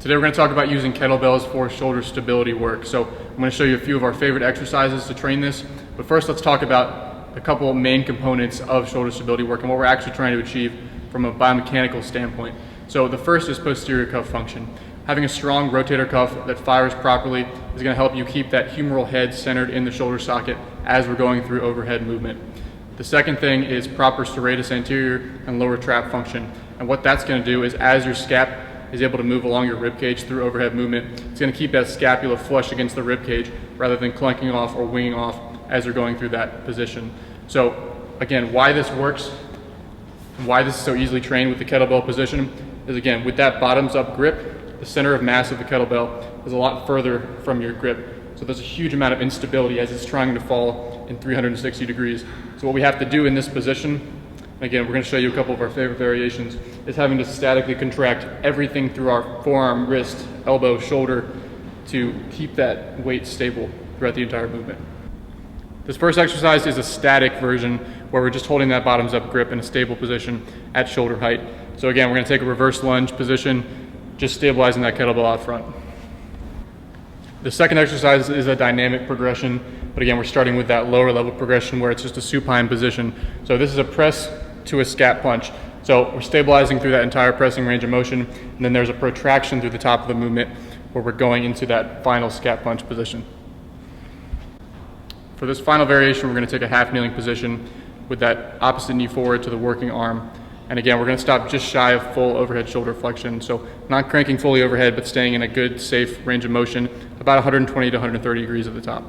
Today we're going to talk about using kettlebells for shoulder stability work. So I'm going to show you a few of our favorite exercises to train this. But first let's talk about a couple of main components of shoulder stability work and what we're actually trying to achieve from a biomechanical standpoint. So the first is posterior cuff function. Having a strong rotator cuff that fires properly is going to help you keep that humeral head centered in the shoulder socket as we're going through overhead movement. The second thing is proper serratus anterior and lower trap function. And what that's going to do is as your scap is able to move along your rib cage through overhead movement, it's going to keep that scapula flush against the rib cage rather than clunking off or winging off as you're going through that position. So again, why this works, and why this is so easily trained with the kettlebell position is, again, with that bottoms up grip, the center of mass of the kettlebell is a lot further from your grip. So there's a huge amount of instability as it's trying to fall in 360 degrees. So what we have to do in this position, again, we're going to show you a couple of our favorite variations, is having to statically contract everything through our forearm, wrist, elbow, shoulder to keep that weight stable throughout the entire movement. This first exercise is a static version where we're just holding that bottoms up grip in a stable position at shoulder height. So again, we're going to take a reverse lunge position, just stabilizing that kettlebell out front. The second exercise is a dynamic progression, but again, we're starting with that lower level progression where it's just a supine position. So this is a press to a scap punch. So we're stabilizing through that entire pressing range of motion, and then there's a protraction through the top of the movement where we're going into that final scap punch position. For this final variation, we're going to take a half kneeling position with that opposite knee forward to the working arm. And again, we're going to stop just shy of full overhead shoulder flexion. So not cranking fully overhead, but staying in a good, safe range of motion, about 120 to 130 degrees at the top.